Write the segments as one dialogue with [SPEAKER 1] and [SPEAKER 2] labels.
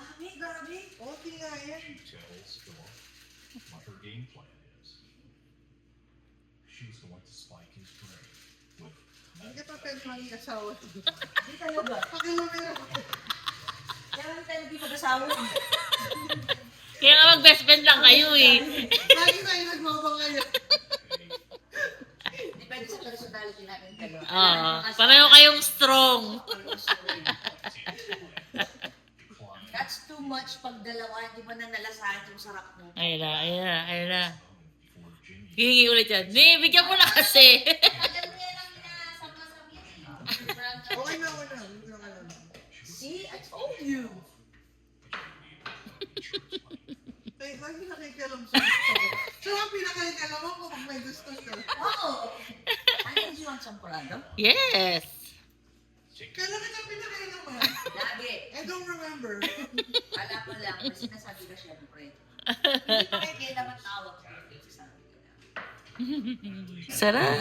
[SPEAKER 1] Dami, grabe.
[SPEAKER 2] Okay nga yan.
[SPEAKER 3] She tells Philip what her game plan is. She's going to spike his brain with
[SPEAKER 2] Hindi ka pa pwede maging asawa.
[SPEAKER 1] Hindi talaga.
[SPEAKER 2] Pakilumero.
[SPEAKER 1] Kaya lang tayo hindi mag-asawa.
[SPEAKER 4] Kaya nga mag-best friend lang kayo eh.
[SPEAKER 2] Lagi tayo nagbabangayan.
[SPEAKER 1] Depende sa personality namin dalawa.
[SPEAKER 4] Oo. Pareho kayong strong.
[SPEAKER 1] That's too much pag dalawa, hindi mo na nalasahan yung sarap mo.
[SPEAKER 4] Ayun na, ayun na, ayun na.
[SPEAKER 3] before Jimmy.
[SPEAKER 4] Hihingi ulit yan. Ni, bigyan mo na kasi.
[SPEAKER 1] Alam mo yan ang inasama-sama yan.
[SPEAKER 2] Okay na, wala. Hindi ko na alam.
[SPEAKER 1] See, I told you.
[SPEAKER 2] Ay, lagi nakikialam sa gusto ko. Siya ang pinakakialam ko pag may gusto siya.
[SPEAKER 1] Oo. Ano you want champurado?
[SPEAKER 4] Yes.
[SPEAKER 2] Kailan ka pinakakialaman?
[SPEAKER 1] Lagi.
[SPEAKER 2] I don't remember.
[SPEAKER 1] Alam mo lang, may sinasabi ka syempre. Hindi pa kayo kailangan tawag sa akin. Sabi ko na.
[SPEAKER 4] Sarap.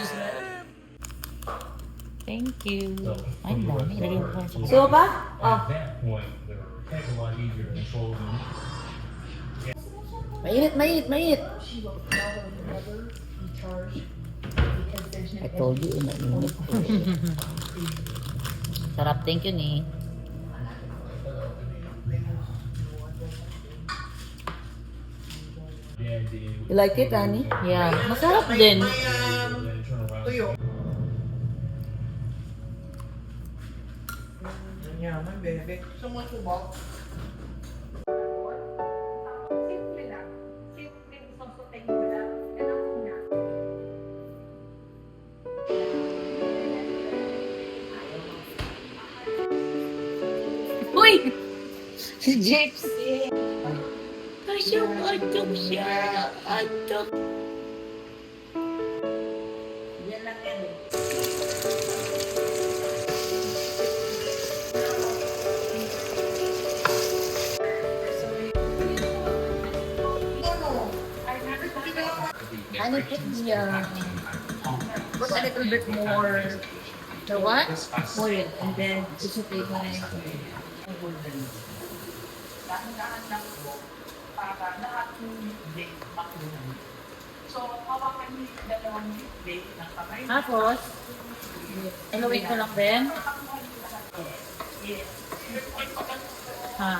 [SPEAKER 4] Thank you. Ay, dami. Ilagay mo pa siya.
[SPEAKER 1] So ba?
[SPEAKER 5] At that point, they're a heck of a lot easier to control than
[SPEAKER 1] Mainit, mainit, mainit.
[SPEAKER 4] I told you, mainit. Sarap. Thank you, ni.
[SPEAKER 5] the idea.
[SPEAKER 1] You like it, Annie?
[SPEAKER 4] Yeah. Masarap din.
[SPEAKER 2] May
[SPEAKER 5] Then turn around.
[SPEAKER 2] tuyo. Yaman, bebe. Gusto mo subok?
[SPEAKER 6] Simple lang. Simple sosotayin mo lang. Ganun na.
[SPEAKER 4] Uy! Si Gypsy! Kasyong antok siya. Antok.
[SPEAKER 1] Yan lang yan. And I put put a little bit more
[SPEAKER 4] The what?
[SPEAKER 1] oil and then dissipate mo na yung
[SPEAKER 6] Dahan-dahan lang po para lahat ng day makunan. So, hawakan niyo yung dalawang day ng kamay.
[SPEAKER 4] Tapos, ilawin ko lang din.
[SPEAKER 6] Yes.
[SPEAKER 4] Ha?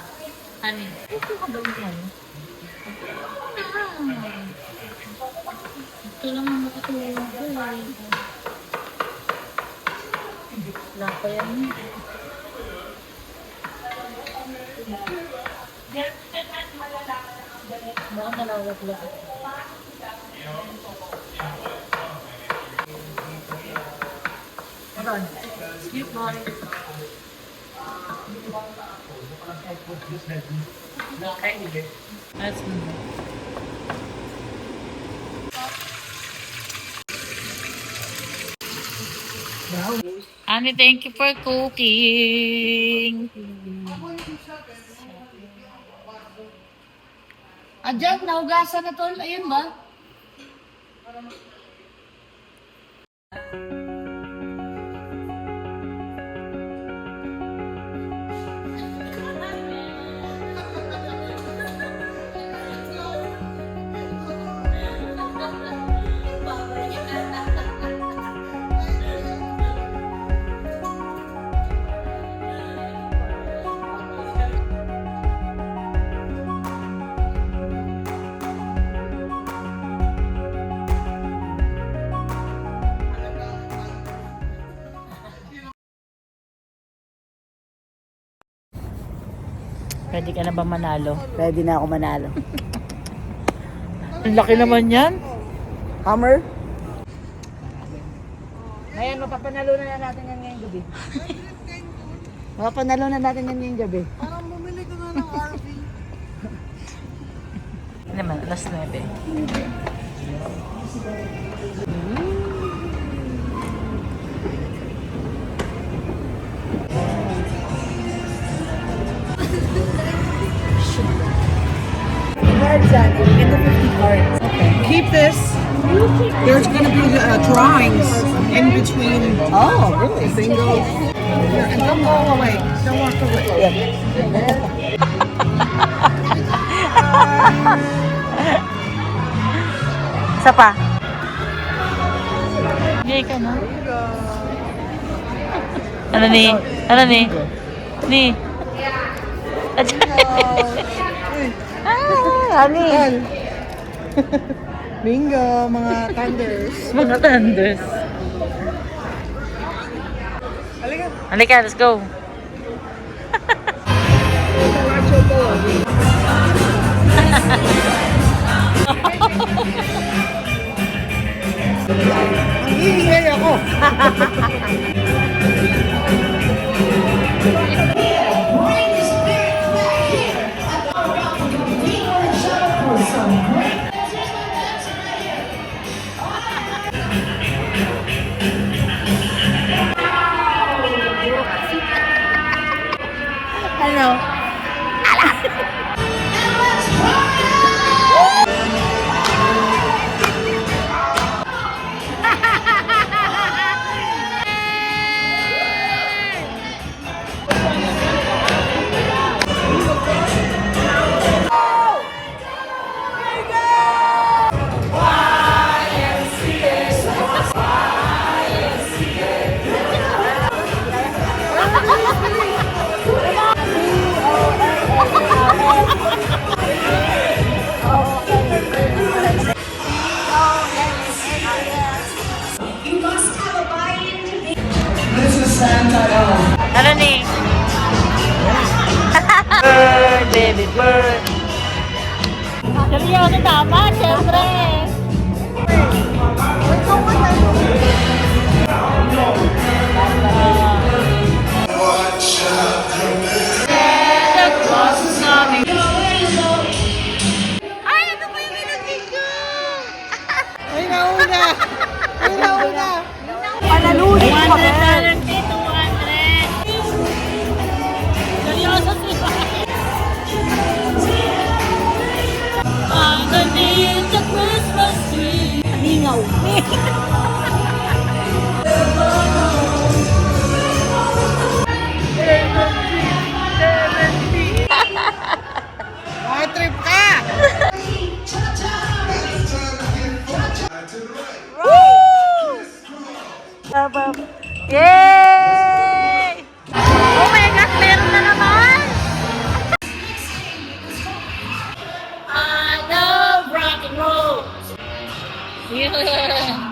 [SPEAKER 4] Ano? Ito ka ba yung ano? Ito lang ang makatulong ko eh. Wala pa yan. Baka nalawag-lag.
[SPEAKER 1] Hold on. Excuse me.
[SPEAKER 4] That's Annie, thank you for cooking.
[SPEAKER 1] Diyan, nahugasan na tol. Ayun ba?
[SPEAKER 4] Pwede ka na ba manalo?
[SPEAKER 1] Pwede na ako manalo.
[SPEAKER 4] Ang laki naman yan.
[SPEAKER 1] Hammer? Ngayon, mapapanalo na natin yan ngayong gabi. Mapapanalo na natin yan ngayong gabi.
[SPEAKER 2] Parang bumili ka na ng RV.
[SPEAKER 4] Ano naman, alas 9.
[SPEAKER 1] Cards, Andy. Get the 50 cards.
[SPEAKER 2] Keep this. There's going to be drawings in between.
[SPEAKER 1] Oh, really?
[SPEAKER 2] Bingo. And don't go away. Don't walk away.
[SPEAKER 4] Isa pa. Bigay ka na. Ano ni? Ano ni? Ni? Ani.
[SPEAKER 2] Bingo, mga thunders.
[SPEAKER 4] Mga thunders.
[SPEAKER 2] Halika.
[SPEAKER 4] Halika, let's go.
[SPEAKER 2] Ang iingay ako.
[SPEAKER 4] Ano? Ano ni? Bird, baby bird. Seryoso tama, syempre. Ay, ano ba yung minagig ko?
[SPEAKER 2] Ay, nauna. Ay, nauna.
[SPEAKER 4] Panalunin ko kami. 200. Seryoso sila. Underneath the Christmas tree. Lingaw.
[SPEAKER 2] Bad trip ka.
[SPEAKER 4] Yay! Oh my gosh, meron na naman! I love rock and roll! Yeah!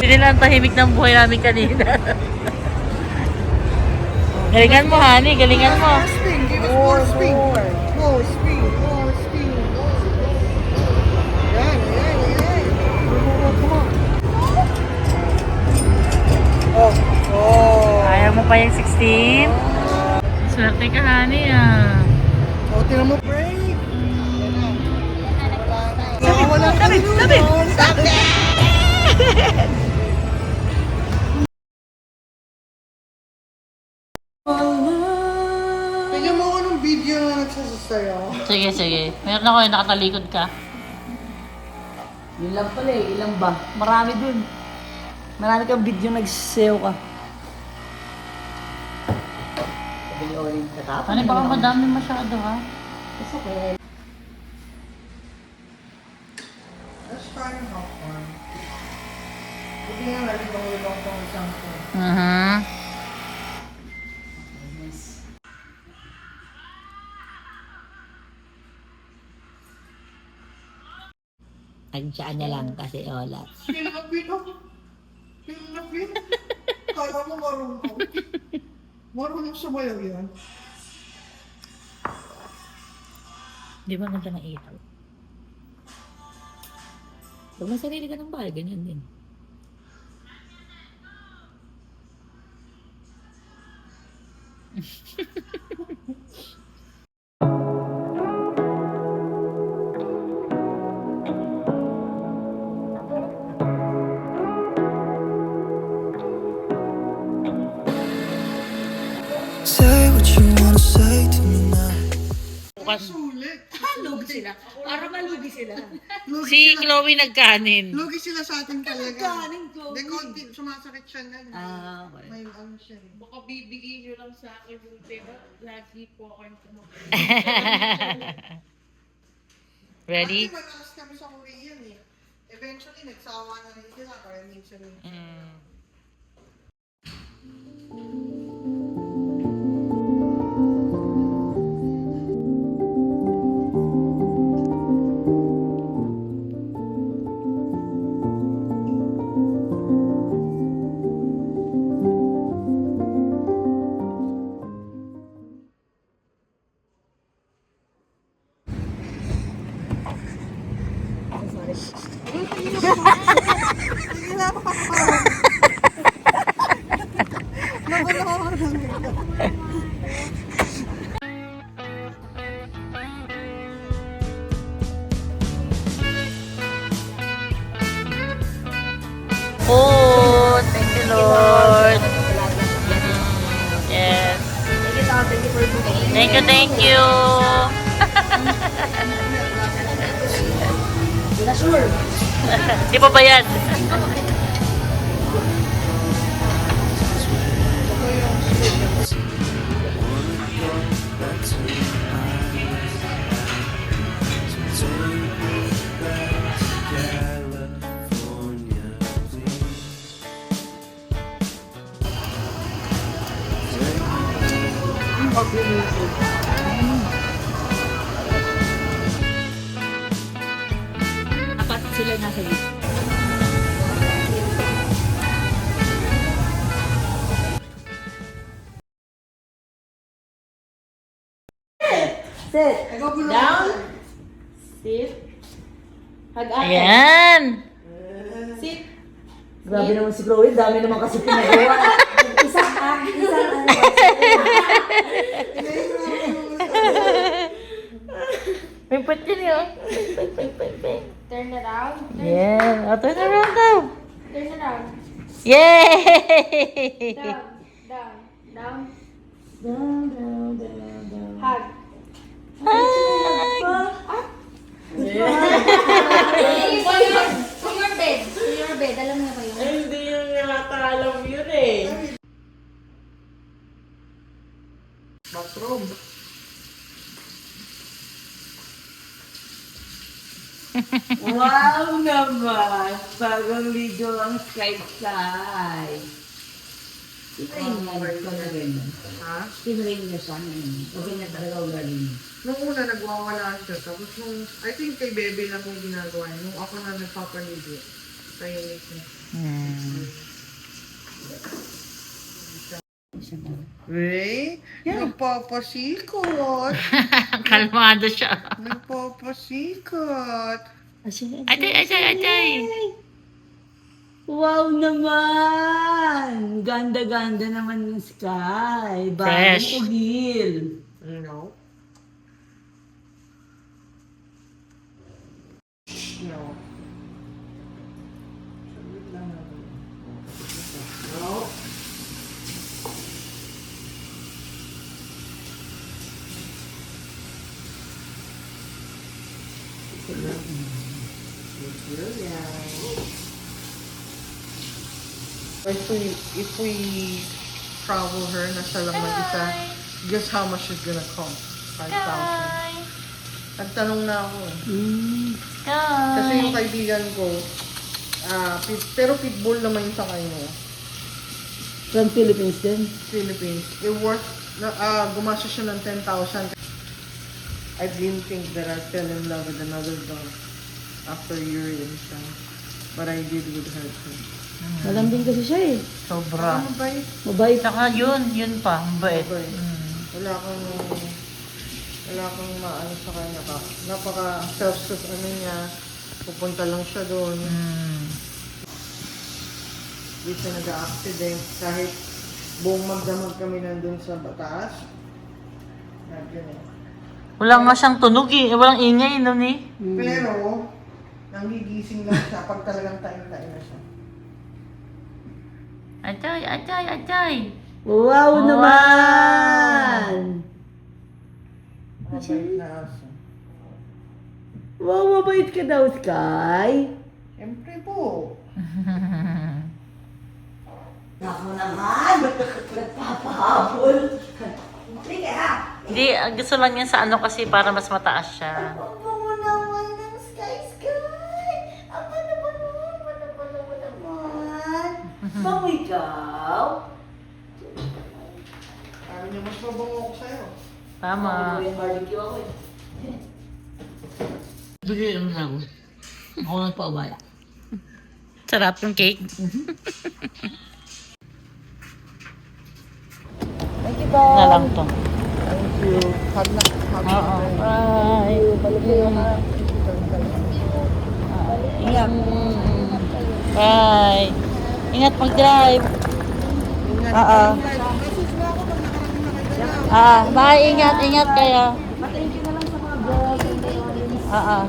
[SPEAKER 4] Hindi lang tahimik ng buhay namin kanina. Galingan mo, honey. Galingan mo.
[SPEAKER 2] Spin, give us more spin. More spin, more spin. Yan, yan, yan. Come on. Oh, oh.
[SPEAKER 4] Ayaw mo pa yung 16? Swerte ka, honey, ah.
[SPEAKER 2] Oh, tinan mo, break. Wala ka rin nun. Tingnan mo ako ng video na nagsasasayaw.
[SPEAKER 4] Sige, sige. Meron ako yung nakatalikod ka.
[SPEAKER 7] Yun lang pala eh, ilang ba? Marami dun. Marami kang video nagsasayaw ka. Sabi ni Olin, katapos.
[SPEAKER 4] Honey, baka madami masyado, ha?
[SPEAKER 7] It's okay.
[SPEAKER 2] Let's try yung hot one. Hindi nga nalibang-libang pang isang ko.
[SPEAKER 7] Tansyan na lang kasi Ola.
[SPEAKER 2] Pinapit ako. Pinapit. Kala mo marunong. Marunong sumayaw yan.
[SPEAKER 4] Di ba ganda ng ito?
[SPEAKER 7] Pag may sarili ka ng bahay, ganyan din.
[SPEAKER 8] Say what you wanna say to me
[SPEAKER 4] Pan.
[SPEAKER 2] Sulit.
[SPEAKER 7] Lugi sila. Para malugi sila.
[SPEAKER 2] Lugi
[SPEAKER 4] Si
[SPEAKER 2] sila.
[SPEAKER 4] Chloe nagkanin.
[SPEAKER 2] Lugi sila sa atin talaga.
[SPEAKER 7] Nagkanin, Chloe.
[SPEAKER 2] Hindi, konti. Sumasakit siya na.
[SPEAKER 7] Okay.
[SPEAKER 2] May ano siya.
[SPEAKER 6] Baka bibigyan nyo lang sa akin yung pera. Lagi po ako yung kumakain.
[SPEAKER 4] Ready?
[SPEAKER 2] Actually, madalas kami sa Korean eh. Eventually, nagsawa na rin sila. Kaya minsan
[SPEAKER 4] Oh, thank you, Lord. Yes. Thank you, thank you.
[SPEAKER 7] Sure.
[SPEAKER 4] Di pa ba yan?
[SPEAKER 7] Apat sila nasa list. Sit. Down. Sit. Hag ate.
[SPEAKER 4] Ayan.
[SPEAKER 7] Sit. Grabe naman si Chloe, dami naman kasi pinagawa. Isang act, isang ano.
[SPEAKER 4] Pimpot yun yun.
[SPEAKER 8] Turn around.
[SPEAKER 4] Yeah. Oh, turn around daw.
[SPEAKER 8] Turn around.
[SPEAKER 4] Yay!
[SPEAKER 8] Down. Down. Down.
[SPEAKER 7] Down, down, down, down.
[SPEAKER 8] Hug.
[SPEAKER 4] Hi!
[SPEAKER 8] To your bed. To your bed. Alam mo na ba yun?
[SPEAKER 7] Hindi yung yata alam yun eh.
[SPEAKER 2] bathroom.
[SPEAKER 7] Wow naman! Bagong ligo ang Sky. Tinrain nga rin ko na rin.
[SPEAKER 2] Ha?
[SPEAKER 7] Tinrain niya siya na yun. O ganyan talaga ugali niya.
[SPEAKER 2] Nung una, nagwawala siya. Tapos nung, I think kay Bebe lang yung ginagawa niya. Nung ako na nagpapaligo, tahimik niya. Ray, nagpapasikot.
[SPEAKER 4] Kalmado siya.
[SPEAKER 2] Nagpapasikot.
[SPEAKER 4] Atay!
[SPEAKER 7] Wow naman! Ganda-ganda naman yung Sky.
[SPEAKER 4] Fresh.
[SPEAKER 7] Bagong ugil.
[SPEAKER 2] No. No. No. If we travel her na siya lang mag-isa, guess how much it's gonna cost? 5,000. Nagtanong na ako eh. Kasi yung kaibigan ko, pero pitbull naman yung sakay mo.
[SPEAKER 7] From Philippines din?
[SPEAKER 2] Philippines. Gumastos siya ng 10,000. I didn't think that I fell in love with another dog after Yuri and siya. But I did with her too.
[SPEAKER 7] Malambing kasi siya eh.
[SPEAKER 4] Sobra.
[SPEAKER 2] Mabait.
[SPEAKER 7] Mabait.
[SPEAKER 4] Saka yun pa. Ang bait.
[SPEAKER 2] Mabait. Wala akong maano sa kanya ka. Napaka self-sus ano niya. Pupunta lang siya doon. Hindi siya nag-accident. Kahit buong magdamag kami nandun sa Batas. Nagyan eh.
[SPEAKER 4] Wala nga siyang tunog eh. Walang ingay nun eh.
[SPEAKER 2] Pero, nangigising lang siya pag talagang tayo-tayo na siya.
[SPEAKER 4] Atay!
[SPEAKER 7] Wow naman!
[SPEAKER 2] Mabait na aso.
[SPEAKER 7] Wow, mabait ka daw, Sky.
[SPEAKER 2] Siyempre po.
[SPEAKER 7] Ako naman, nagpapahabol. Sige ha.
[SPEAKER 4] Hindi, gusto lang niya sa ano kasi para mas mataas siya.
[SPEAKER 7] Ang bango naman ng Sky. Ang bango naman. Bango ikaw.
[SPEAKER 2] Sabi niya, mas mabango ko sa'yo.
[SPEAKER 4] Tama.
[SPEAKER 7] Yung barbecue ako eh. Bigay mo na ako. Ako nagpawala.
[SPEAKER 4] Sarap yung cake.
[SPEAKER 2] Thank you,
[SPEAKER 4] Na lang to.
[SPEAKER 2] Thank you. Hug na. Hug na.
[SPEAKER 4] Oo. Bye. Ingat. Bye. Ingat mag-drive. Oo. Bye. Ingat. Ingat kayo. Oo.